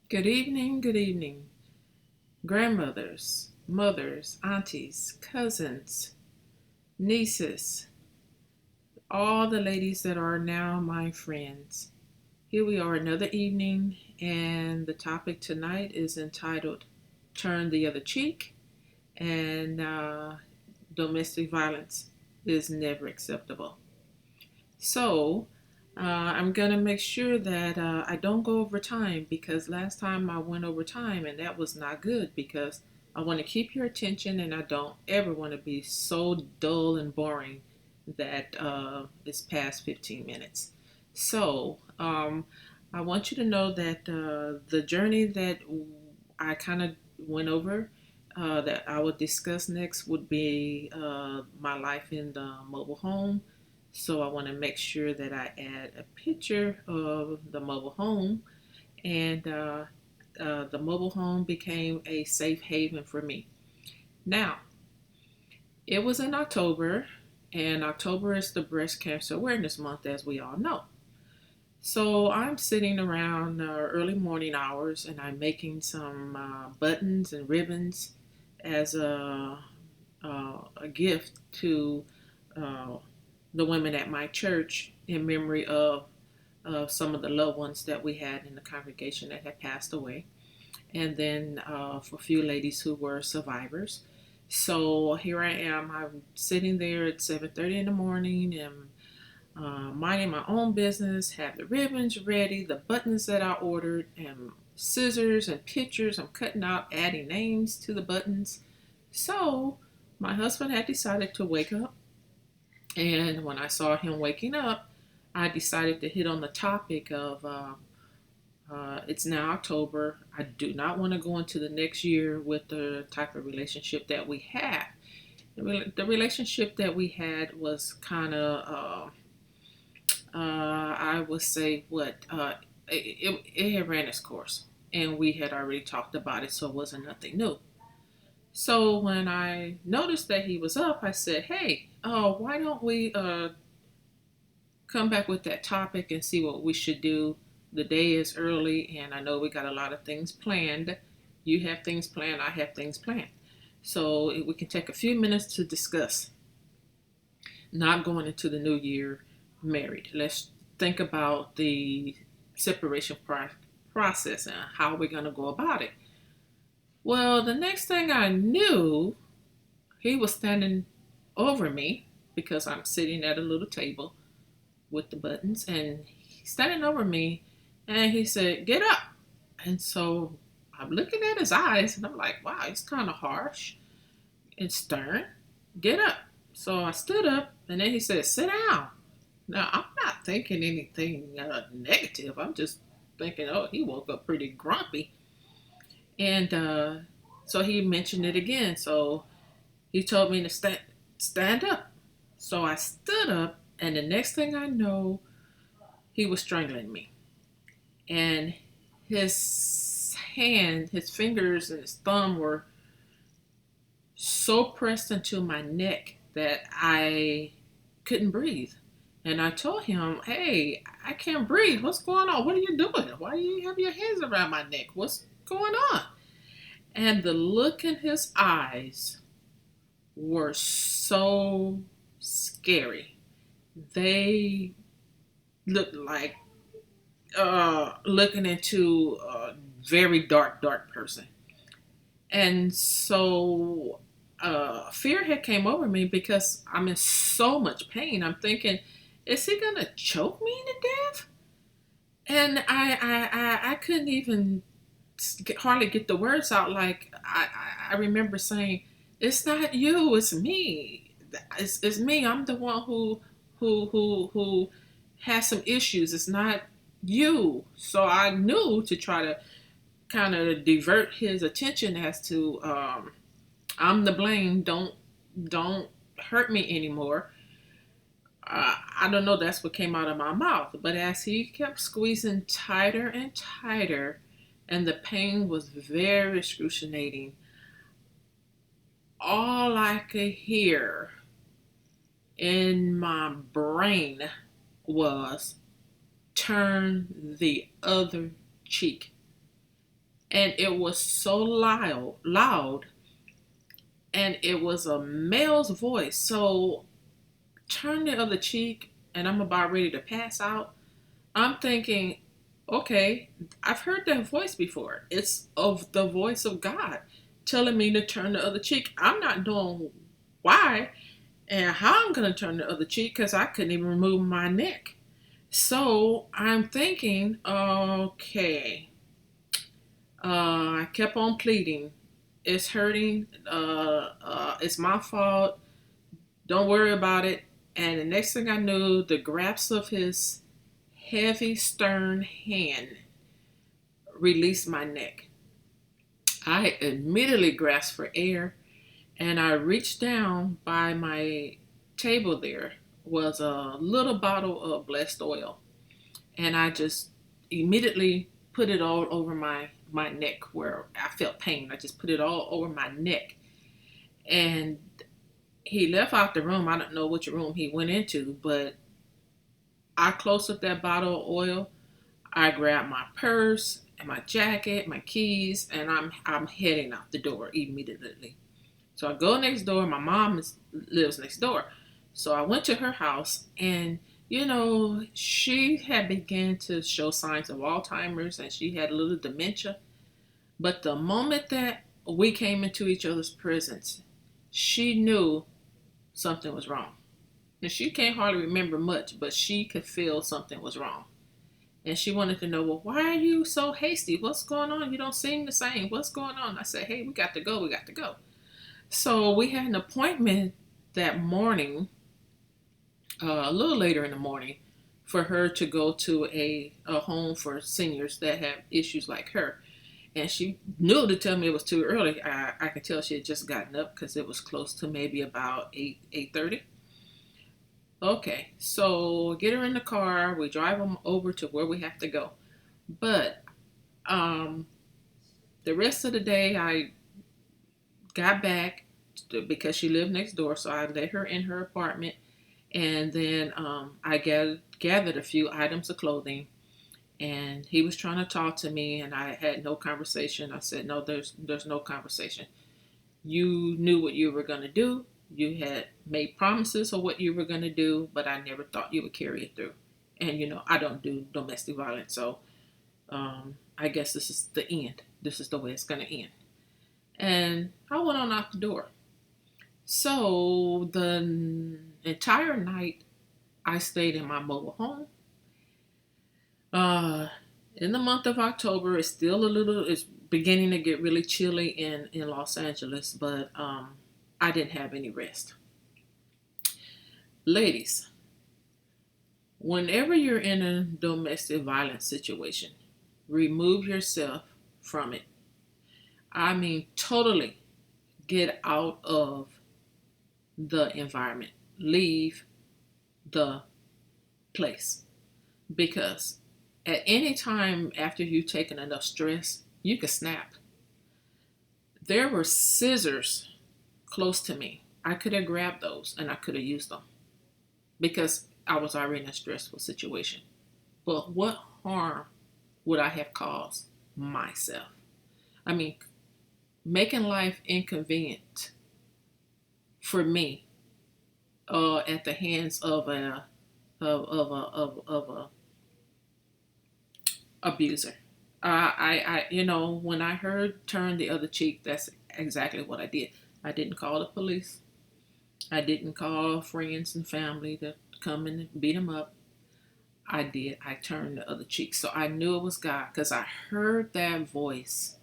Good evening, grandmothers, mothers, aunties, cousins, nieces, all the ladies that are now my friends. Here we are another evening, and the topic tonight is entitled Turn the Other Cheek, and domestic violence is never acceptable. So, I'm going to make sure that I don't go over time because last time I went over time and that was not good because I want to keep your attention and I don't ever want to be so dull and boring that it's past 15 minutes. So, I want you to know that the journey that I kind of went over that I would discuss next would be my life in the mobile home. So I want to make sure that I add a picture of the mobile home, and the mobile home became a safe haven for me. Now, it was in October, and October is the Breast Cancer Awareness Month, as we all know. So I'm sitting around early morning hours, and I'm making some buttons and ribbons as a gift to uh, the women at my church in memory of some of the loved ones that we had in the congregation that had passed away, and then for a few ladies who were survivors. So here I am. I'm sitting there at 7:30 in the morning and minding my own business. Have the ribbons ready, the buttons that I ordered, and scissors and pictures. I'm cutting out, adding names to the buttons. So my husband had decided to wake up, and when I saw him waking up, I decided to hit on the topic of it's now October. I do not want to go into the next year with the type of relationship that we had. The relationship that we had was kind of, I would say, it had ran its course. And we had already talked about it, so it wasn't nothing new. So when I noticed that he was up, I said, "Hey, why don't we come back with that topic and see what we should do. The day is early, and I know we got a lot of things planned. You have things planned, I have things planned. So we can take a few minutes to discuss not going into the new year married. Let's think about the separation process and how we're going to go about it." Well, the next thing I knew, he was standing over me because I'm sitting at a little table with the buttons, and he's standing over me, and he said, "Get up." And so I'm looking at his eyes and I'm like, wow, he's kind of harsh and stern. "Get up." So I stood up, and then he said, "Sit down." Now, I'm not thinking anything negative. I'm just thinking, oh, he woke up pretty grumpy. And so he mentioned it again. So he told me to stand up. So I stood up, and the next thing I know, he was strangling me. And his fingers and his thumb were so pressed into my neck that I couldn't breathe. And I told him, "Hey, I can't breathe. What's going on? What are you doing? Why do you have your hands around my neck? What's going on?" And the look in his eyes were so scary. They looked like looking into a very dark, dark person. And so fear had came over me because I'm in so much pain. I'm thinking, is he gonna choke me to death? And I couldn't even hardly get the words out. Like I remember saying, "It's not you, it's me. It's me. I'm the one who has some issues. It's not you." So I knew to try to kind of divert his attention as to I'm the blame. Don't hurt me anymore. I don't know. That's what came out of my mouth. But as he kept squeezing tighter and tighter, and the pain was very excruciating, all I could hear in my brain was, "Turn the other cheek." and it was so loud, and it was a male's voice. So turn the other cheek, and I'm about ready to pass out. I'm thinking, okay, I've heard that voice before. It's of the voice of God telling me to turn the other cheek. I'm not knowing why and how I'm going to turn the other cheek because I couldn't even move my neck. So I'm thinking, okay, I kept on pleading. It's hurting. It's my fault. Don't worry about it. And the next thing I knew, the grasp of his heavy, stern hand released my neck. I immediately grasped for air, and I reached down by my table. There was a little bottle of blessed oil, and I just immediately put it all over my neck where I felt pain. I just put it all over my neck, and he left out the room. I don't know which room he went into, but I closed up that bottle of oil. I grabbed my purse and my jacket, my keys, and I'm heading out the door immediately. So I go next door. My mom lives next door. So I went to her house, and she had begun to show signs of Alzheimer's, and she had a little dementia. But the moment that we came into each other's presence, she knew something was wrong. And she can't hardly remember much, but she could feel something was wrong. And she wanted to know, well, why are you so hasty? What's going on? You don't seem the same. What's going on? I said, hey, we got to go. We got to go. So we had an appointment that morning, a little later in the morning, for her to go to a home for seniors that have issues like her. And she knew to tell me it was too early. I could tell she had just gotten up because it was close to maybe about 8:30. Okay, so get her in the car. We drive them over to where we have to go. But um, the rest of the day, I got back because she lived next door. So I let her in her apartment, and then I gathered a few items of clothing. And he was trying to talk to me, and I had no conversation. I said, "No, there's no conversation. You knew what you were gonna do. You had made promises of what you were gonna do, but I never thought you would carry it through. And I don't do domestic violence, so I guess this is the end. This is the way it's gonna end." And I went on out the door. So the entire night, I stayed in my mobile home. Uh, in the month of October, it's beginning to get really chilly in Los Angeles, but I didn't have any rest. Ladies, whenever you're in a domestic violence situation, remove yourself from it. I mean, totally get out of the environment. Leave the place. Because at any time after you've taken enough stress, you could snap. There were scissors close to me. I could have grabbed those and I could have used them because I was already in a stressful situation. But what harm would I have caused myself? I mean, making life inconvenient for me at the hands of a abuser. When I heard turn the other cheek, that's exactly what I did. I didn't call the police. I didn't call friends and family to come and beat him up. I did. I turned the other cheek. So I knew it was God because I heard that voice,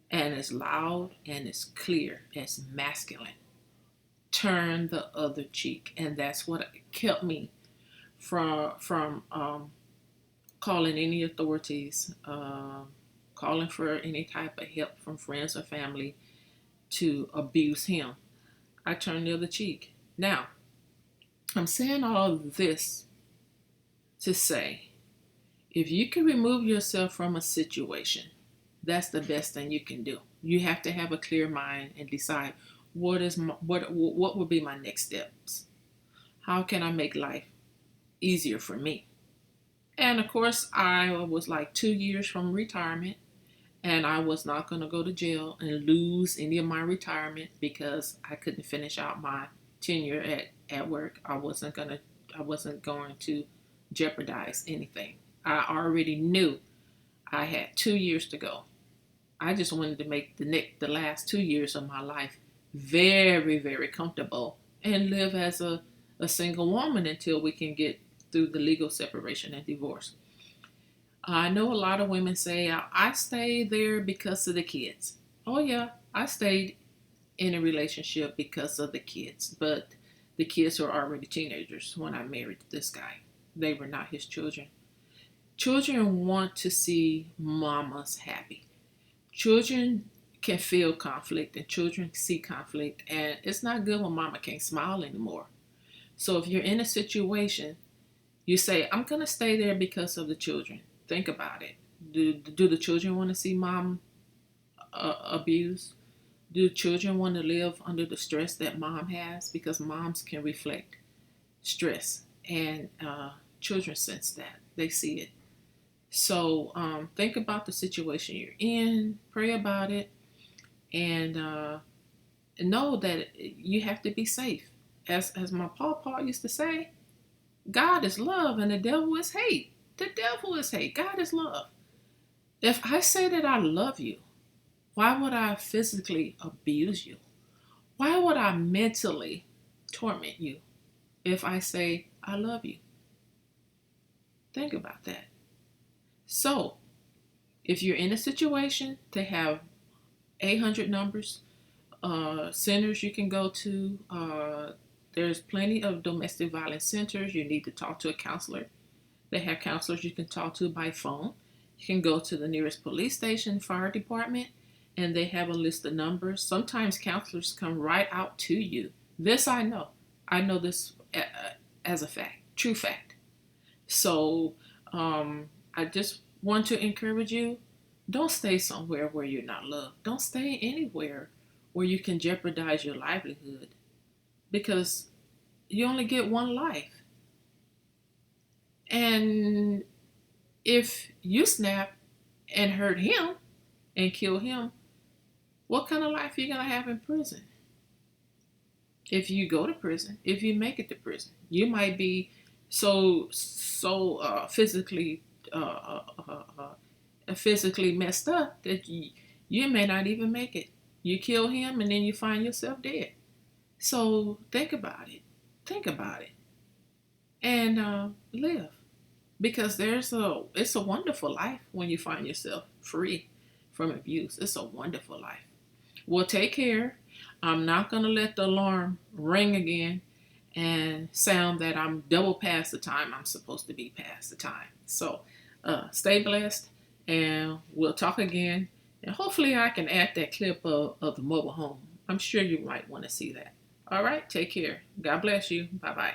and it's loud and it's clear, it's masculine. Turn the other cheek, and that's what kept me from calling any authorities, calling for any type of help from friends or family to abuse him. I turned the other cheek. Now, I'm saying all of this to say, if you can remove yourself from a situation, that's the best thing you can do. You have to have a clear mind and decide what will be my next steps. How can I make life easier for me? And of course, I was like 2 years from retirement, and I was not going to go to jail and lose any of my retirement because I couldn't finish out my tenure at work. I wasn't going to jeopardize anything. I already knew I had 2 years to go. I just wanted to make the last 2 years of my life very, very comfortable and live as a single woman until we can get through the legal separation and divorce. I know a lot of women say, I stayed there because of the kids. Oh, yeah, I stayed in a relationship because of the kids, but the kids were already teenagers when I married this guy. They were not his children. Children want to see mamas happy. Children can feel conflict and children see conflict, and it's not good when mama can't smile anymore. So if you're in a situation, you say, I'm going to stay there because of the children. Think about it. Do the children want to see mom abused? Do children want to live under the stress that mom has? Because moms can reflect stress, and children sense that. They see it. So think about the situation you're in, pray about it, and know that you have to be safe. As my Paul used to say, God is love and the devil is hate. The devil is hate. God is love. If I say that I love you, why would I physically abuse you? Why would I mentally torment you if I say I love you? Think about that. So, if you're in a situation, they have 800 numbers, centers you can go to. There's plenty of domestic violence centers. You need to talk to a counselor. They have counselors you can talk to by phone. You can go to the nearest police station, fire department, and they have a list of numbers. Sometimes counselors come right out to you. This I know. I know this as a fact, true fact. So I just want to encourage you, don't stay somewhere where you're not loved. Don't stay anywhere where you can jeopardize your livelihood because you only get one life. And if you snap and hurt him and kill him, what kind of life are you going to have in prison? If you go to prison, if you make it to prison, you might be so physically physically messed up that you may not even make it. You kill him and then you find yourself dead. So think about it. Think about it. And live. Because it's a wonderful life when you find yourself free from abuse. It's a wonderful life. Well, take care. I'm not going to let the alarm ring again and sound that I'm double past the time I'm supposed to be past the time. So stay blessed, and we'll talk again. And hopefully I can add that clip of the mobile home. I'm sure you might want to see that. All right, take care. God bless you. Bye-bye.